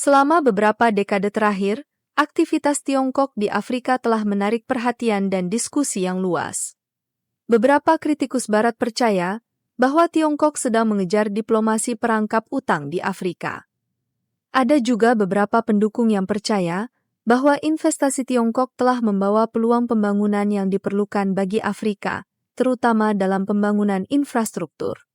Selama beberapa dekade terakhir, aktivitas Tiongkok di Afrika telah menarik perhatian dan diskusi yang luas. Beberapa kritikus Barat percaya bahwa Tiongkok sedang mengejar diplomasi perangkap utang di Afrika. Ada juga beberapa pendukung yang percaya bahwa investasi Tiongkok telah membawa peluang pembangunan yang diperlukan bagi Afrika, terutama dalam pembangunan infrastruktur.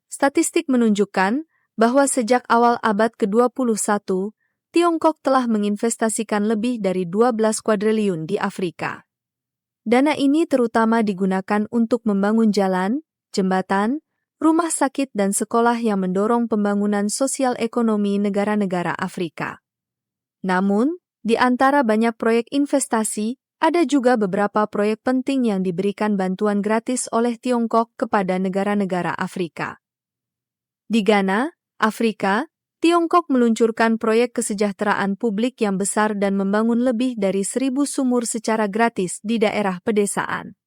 Statistik menunjukkan bahwa sejak awal abad ke-21, Tiongkok telah menginvestasikan lebih dari 12 kuadriliun di Afrika. Dana ini terutama digunakan untuk membangun jalan, jembatan, rumah sakit dan sekolah yang mendorong pembangunan sosial ekonomi negara-negara Afrika. Namun, di antara banyak proyek investasi, ada juga beberapa proyek penting yang diberikan bantuan gratis oleh Tiongkok kepada negara-negara Afrika. Di Ghana, Afrika, Tiongkok meluncurkan proyek kesejahteraan publik yang besar dan membangun lebih dari 1.000 sumur secara gratis di daerah pedesaan.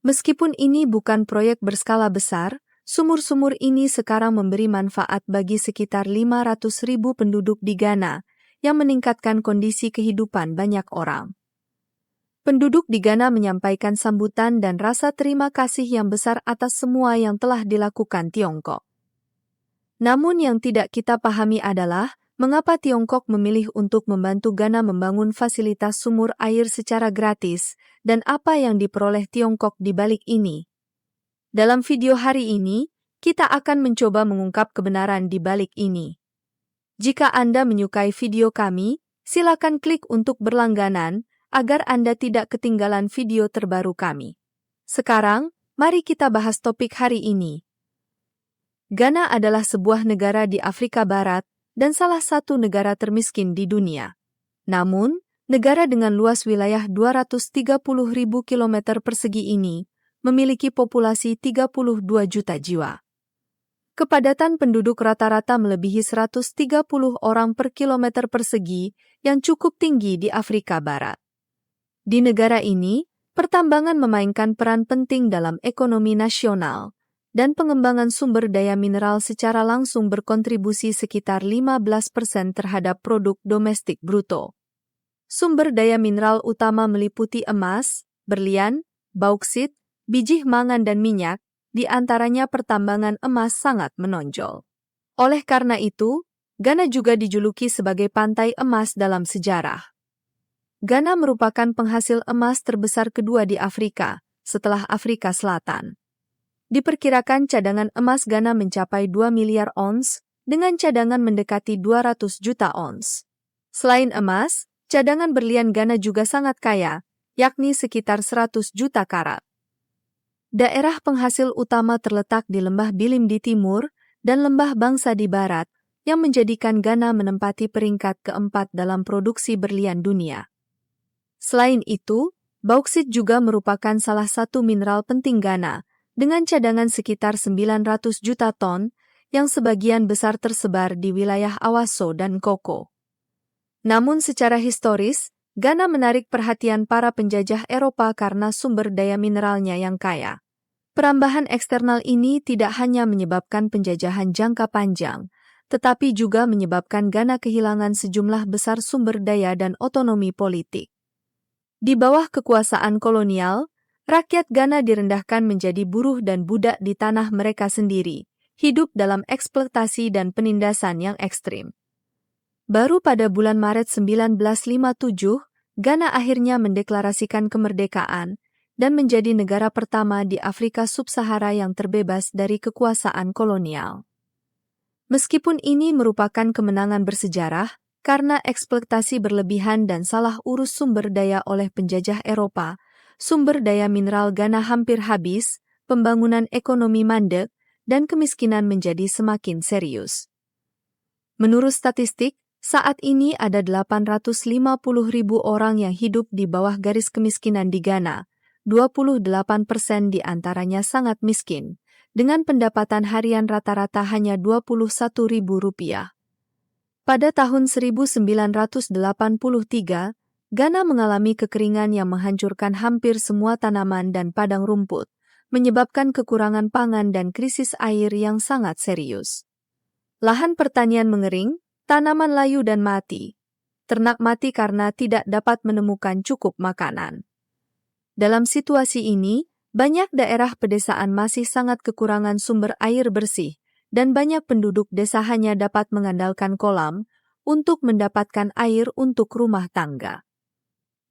Meskipun ini bukan proyek berskala besar, sumur-sumur ini sekarang memberi manfaat bagi sekitar 500.000 penduduk di Ghana, yang meningkatkan kondisi kehidupan banyak orang. Penduduk di Ghana menyampaikan sambutan dan rasa terima kasih yang besar atas semua yang telah dilakukan Tiongkok. Namun yang tidak kita pahami adalah mengapa Tiongkok memilih untuk membantu Ghana membangun fasilitas sumur air secara gratis dan apa yang diperoleh Tiongkok di balik ini. Dalam video hari ini, kita akan mencoba mengungkap kebenaran di balik ini. Jika Anda menyukai video kami, silakan klik untuk berlangganan agar Anda tidak ketinggalan video terbaru kami. Sekarang, mari kita bahas topik hari ini. Ghana adalah sebuah negara di Afrika Barat dan salah satu negara termiskin di dunia. Namun, negara dengan luas wilayah 230.000 km persegi ini memiliki populasi 32 juta jiwa. Kepadatan penduduk rata-rata melebihi 130 orang per kilometer persegi yang cukup tinggi di Afrika Barat. Di negara ini, pertambangan memainkan peran penting dalam ekonomi nasional, dan pengembangan sumber daya mineral secara langsung berkontribusi sekitar 15% terhadap produk domestik bruto. Sumber daya mineral utama meliputi emas, berlian, bauksit, biji mangan dan minyak, di antaranya pertambangan emas sangat menonjol. Oleh karena itu, Ghana juga dijuluki sebagai pantai emas dalam sejarah. Ghana merupakan penghasil emas terbesar kedua di Afrika, setelah Afrika Selatan. Diperkirakan cadangan emas Ghana mencapai 2 miliar ons, dengan cadangan mendekati 200 juta ons. Selain emas, cadangan berlian Ghana juga sangat kaya, yakni sekitar 100 juta karat. Daerah penghasil utama terletak di Lembah Bilim di timur dan Lembah Bangsa di barat, yang menjadikan Ghana menempati peringkat keempat dalam produksi berlian dunia. Selain itu, bauksit juga merupakan salah satu mineral penting Ghana, dengan cadangan sekitar 900 juta ton, yang sebagian besar tersebar di wilayah Awaso dan Koko. Namun secara historis, Ghana menarik perhatian para penjajah Eropa karena sumber daya mineralnya yang kaya. Perambahan eksternal ini tidak hanya menyebabkan penjajahan jangka panjang, tetapi juga menyebabkan Ghana kehilangan sejumlah besar sumber daya dan otonomi politik. Di bawah kekuasaan kolonial, rakyat Ghana direndahkan menjadi buruh dan budak di tanah mereka sendiri, hidup dalam eksploitasi dan penindasan yang ekstrim. Baru pada bulan Maret 1957, Ghana akhirnya mendeklarasikan kemerdekaan dan menjadi negara pertama di Afrika Sub-Sahara yang terbebas dari kekuasaan kolonial. Meskipun ini merupakan kemenangan bersejarah, karena eksploitasi berlebihan dan salah urus sumber daya oleh penjajah Eropa, sumber daya mineral Ghana hampir habis, pembangunan ekonomi mandek, dan kemiskinan menjadi semakin serius. Menurut statistik, saat ini ada 850.000 orang yang hidup di bawah garis kemiskinan di Ghana, 28% di antaranya sangat miskin, dengan pendapatan harian rata-rata hanya Rp21.000. Pada tahun 1983, Ghana mengalami kekeringan yang menghancurkan hampir semua tanaman dan padang rumput, menyebabkan kekurangan pangan dan krisis air yang sangat serius. Lahan pertanian mengering, tanaman layu dan mati. Ternak mati karena tidak dapat menemukan cukup makanan. Dalam situasi ini, banyak daerah pedesaan masih sangat kekurangan sumber air bersih, dan banyak penduduk desa hanya dapat mengandalkan kolam untuk mendapatkan air untuk rumah tangga.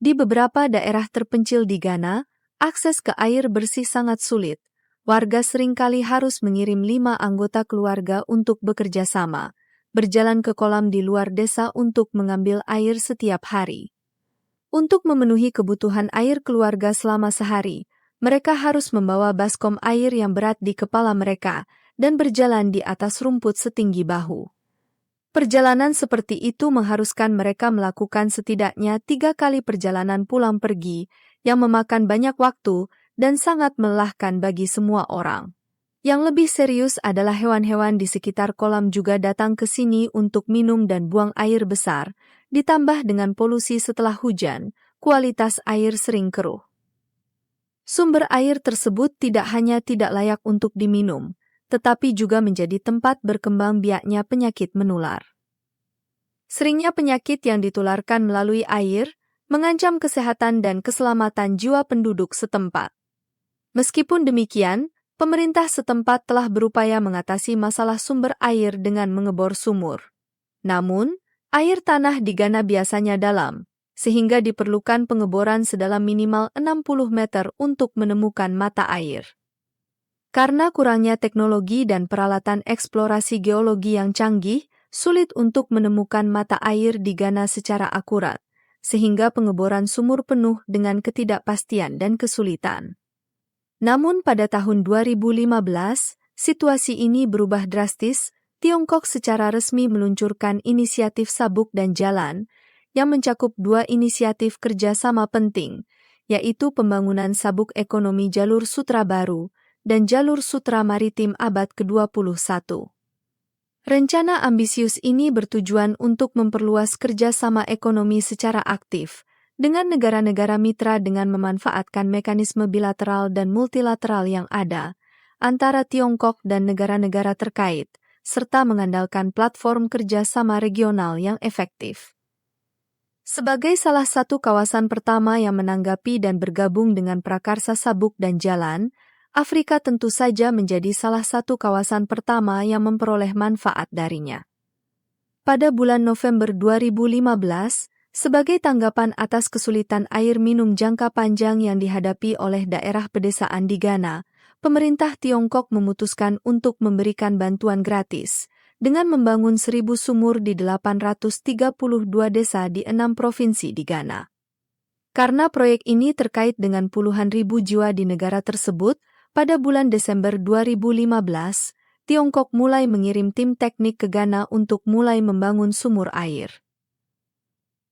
Di beberapa daerah terpencil di Ghana, akses ke air bersih sangat sulit. Warga seringkali harus mengirim 5 anggota keluarga untuk bekerja sama, berjalan ke kolam di luar desa untuk mengambil air setiap hari. Untuk memenuhi kebutuhan air keluarga selama sehari, mereka harus membawa baskom air yang berat di kepala mereka dan berjalan di atas rumput setinggi bahu. Perjalanan seperti itu mengharuskan mereka melakukan setidaknya 3 kali perjalanan pulang pergi yang memakan banyak waktu dan sangat melelahkan bagi semua orang. Yang lebih serius adalah hewan-hewan di sekitar kolam juga datang ke sini untuk minum dan buang air besar, ditambah dengan polusi setelah hujan, kualitas air sering keruh. Sumber air tersebut tidak hanya tidak layak untuk diminum, tetapi juga menjadi tempat berkembang biaknya penyakit menular. Seringnya penyakit yang ditularkan melalui air mengancam kesehatan dan keselamatan jiwa penduduk setempat. Meskipun demikian, pemerintah setempat telah berupaya mengatasi masalah sumber air dengan mengebor sumur. Namun, air tanah di Ghana biasanya dalam, sehingga diperlukan pengeboran sedalam minimal 60 meter untuk menemukan mata air. Karena kurangnya teknologi dan peralatan eksplorasi geologi yang canggih, sulit untuk menemukan mata air di Ghana secara akurat, sehingga pengeboran sumur penuh dengan ketidakpastian dan kesulitan. Namun pada tahun 2015, situasi ini berubah drastis. Tiongkok secara resmi meluncurkan inisiatif Sabuk dan Jalan, yang mencakup 2 inisiatif kerjasama penting, yaitu pembangunan sabuk ekonomi jalur sutra baru dan jalur sutra maritim abad ke-21. Rencana ambisius ini bertujuan untuk memperluas kerjasama ekonomi secara aktif dengan negara-negara mitra dengan memanfaatkan mekanisme bilateral dan multilateral yang ada antara Tiongkok dan negara-negara terkait, serta mengandalkan platform kerjasama regional yang efektif. Sebagai salah satu kawasan pertama yang menanggapi dan bergabung dengan prakarsa Sabuk dan Jalan, Afrika tentu saja menjadi salah satu kawasan pertama yang memperoleh manfaat darinya. Pada bulan November 2015, sebagai tanggapan atas kesulitan air minum jangka panjang yang dihadapi oleh daerah pedesaan di Ghana, pemerintah Tiongkok memutuskan untuk memberikan bantuan gratis dengan membangun 1.000 sumur di 832 desa di 6 provinsi di Ghana. Karena proyek ini terkait dengan puluhan ribu jiwa di negara tersebut, pada bulan Desember 2015, Tiongkok mulai mengirim tim teknik ke Ghana untuk mulai membangun sumur air.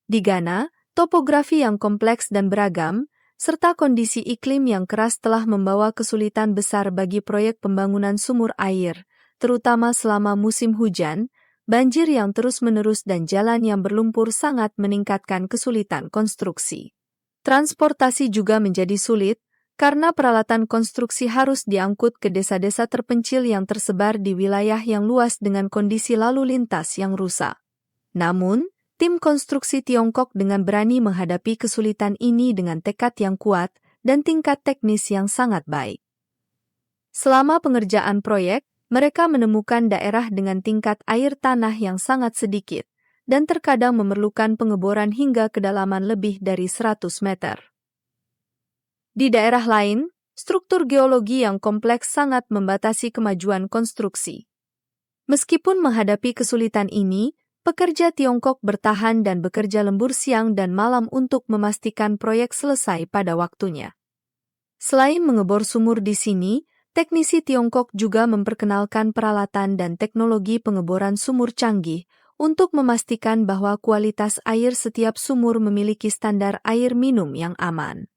Di Ghana, topografi yang kompleks dan beragam, serta kondisi iklim yang keras telah membawa kesulitan besar bagi proyek pembangunan sumur air, terutama selama musim hujan, banjir yang terus-menerus dan jalan yang berlumpur sangat meningkatkan kesulitan konstruksi. Transportasi juga menjadi sulit, karena peralatan konstruksi harus diangkut ke desa-desa terpencil yang tersebar di wilayah yang luas dengan kondisi lalu lintas yang rusak. Namun, tim konstruksi Tiongkok dengan berani menghadapi kesulitan ini dengan tekad yang kuat dan tingkat teknis yang sangat baik. Selama pengerjaan proyek, mereka menemukan daerah dengan tingkat air tanah yang sangat sedikit dan terkadang memerlukan pengeboran hingga kedalaman lebih dari 100 meter. Di daerah lain, struktur geologi yang kompleks sangat membatasi kemajuan konstruksi. Meskipun menghadapi kesulitan ini, pekerja Tiongkok bertahan dan bekerja lembur siang dan malam untuk memastikan proyek selesai pada waktunya. Selain mengebor sumur di sini, teknisi Tiongkok juga memperkenalkan peralatan dan teknologi pengeboran sumur canggih untuk memastikan bahwa kualitas air setiap sumur memiliki standar air minum yang aman.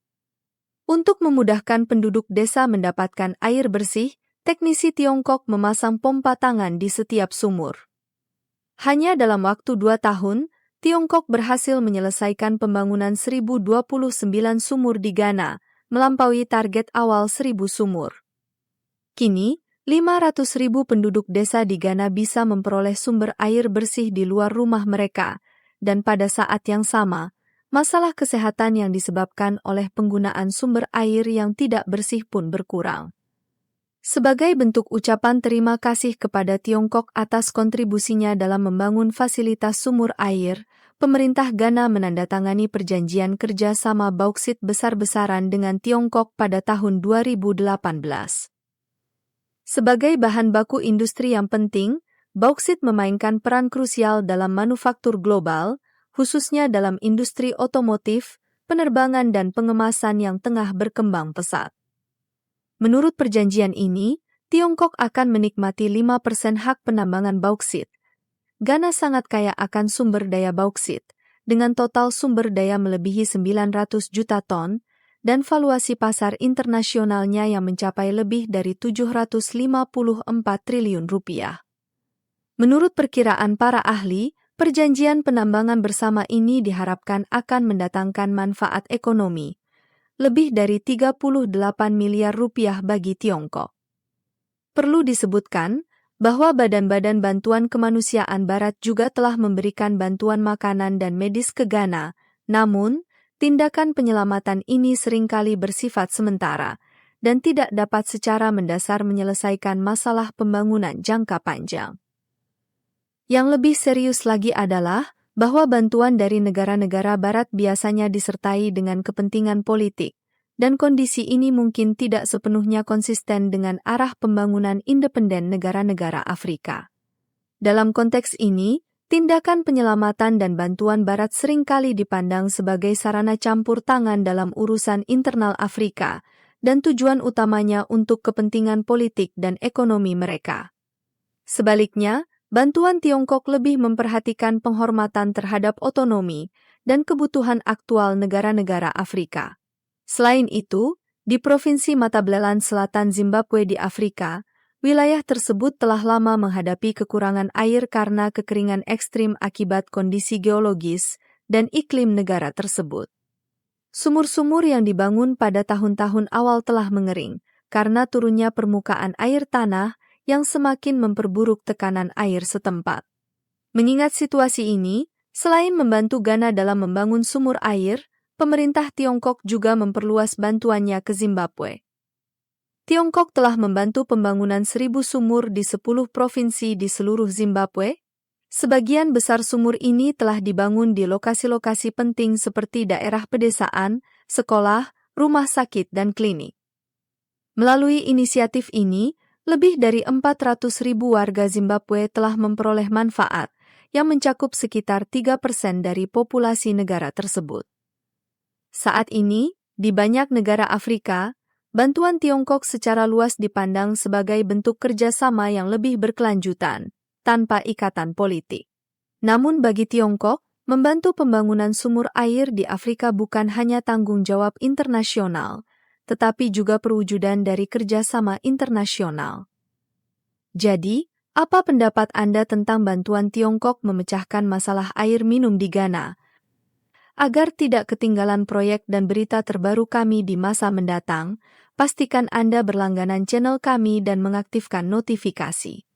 Untuk memudahkan penduduk desa mendapatkan air bersih, teknisi Tiongkok memasang pompa tangan di setiap sumur. Hanya dalam waktu 2 tahun, Tiongkok berhasil menyelesaikan pembangunan 1.029 sumur di Ghana, melampaui target awal 1.000 sumur. Kini, 500.000 penduduk desa di Ghana bisa memperoleh sumber air bersih di luar rumah mereka, dan pada saat yang sama, masalah kesehatan yang disebabkan oleh penggunaan sumber air yang tidak bersih pun berkurang. Sebagai bentuk ucapan terima kasih kepada Tiongkok atas kontribusinya dalam membangun fasilitas sumur air, pemerintah Ghana menandatangani perjanjian kerja sama bauksit besar-besaran dengan Tiongkok pada tahun 2018. Sebagai bahan baku industri yang penting, bauksit memainkan peran krusial dalam manufaktur global, khususnya dalam industri otomotif, penerbangan dan pengemasan yang tengah berkembang pesat. Menurut perjanjian ini, Tiongkok akan menikmati 5% hak penambangan bauksit. Ghana sangat kaya akan sumber daya bauksit, dengan total sumber daya melebihi 900 juta ton, dan valuasi pasar internasionalnya yang mencapai lebih dari 754 triliun rupiah. Menurut perkiraan para ahli, perjanjian penambangan bersama ini diharapkan akan mendatangkan manfaat ekonomi, lebih dari 38 miliar rupiah bagi Tiongkok. Perlu disebutkan bahwa badan-badan bantuan kemanusiaan Barat juga telah memberikan bantuan makanan dan medis ke Ghana, namun, tindakan penyelamatan ini seringkali bersifat sementara dan tidak dapat secara mendasar menyelesaikan masalah pembangunan jangka panjang. Yang lebih serius lagi adalah bahwa bantuan dari negara-negara Barat biasanya disertai dengan kepentingan politik, dan kondisi ini mungkin tidak sepenuhnya konsisten dengan arah pembangunan independen negara-negara Afrika. Dalam konteks ini, tindakan penyelamatan dan bantuan Barat seringkali dipandang sebagai sarana campur tangan dalam urusan internal Afrika, dan tujuan utamanya untuk kepentingan politik dan ekonomi mereka. Sebaliknya, bantuan Tiongkok lebih memperhatikan penghormatan terhadap otonomi dan kebutuhan aktual negara-negara Afrika. Selain itu, di Provinsi Matabeleland Selatan Zimbabwe di Afrika, wilayah tersebut telah lama menghadapi kekurangan air karena kekeringan ekstrim akibat kondisi geologis dan iklim negara tersebut. Sumur-sumur yang dibangun pada tahun-tahun awal telah mengering karena turunnya permukaan air tanah yang semakin memperburuk tekanan air setempat. Mengingat situasi ini, selain membantu Ghana dalam membangun sumur air, pemerintah Tiongkok juga memperluas bantuannya ke Zimbabwe. Tiongkok telah membantu pembangunan 1.000 sumur di 10 provinsi di seluruh Zimbabwe. Sebagian besar sumur ini telah dibangun di lokasi-lokasi penting seperti daerah pedesaan, sekolah, rumah sakit, dan klinik. Melalui inisiatif ini, lebih dari 400.000 warga Zimbabwe telah memperoleh manfaat yang mencakup sekitar 3% dari populasi negara tersebut. Saat ini, di banyak negara Afrika, bantuan Tiongkok secara luas dipandang sebagai bentuk kerjasama yang lebih berkelanjutan, tanpa ikatan politik. Namun bagi Tiongkok, membantu pembangunan sumur air di Afrika bukan hanya tanggung jawab internasional, tetapi juga perwujudan dari kerjasama internasional. Jadi, apa pendapat Anda tentang bantuan Tiongkok memecahkan masalah air minum di Ghana? Agar tidak ketinggalan proyek dan berita terbaru kami di masa mendatang, pastikan Anda berlangganan channel kami dan mengaktifkan notifikasi.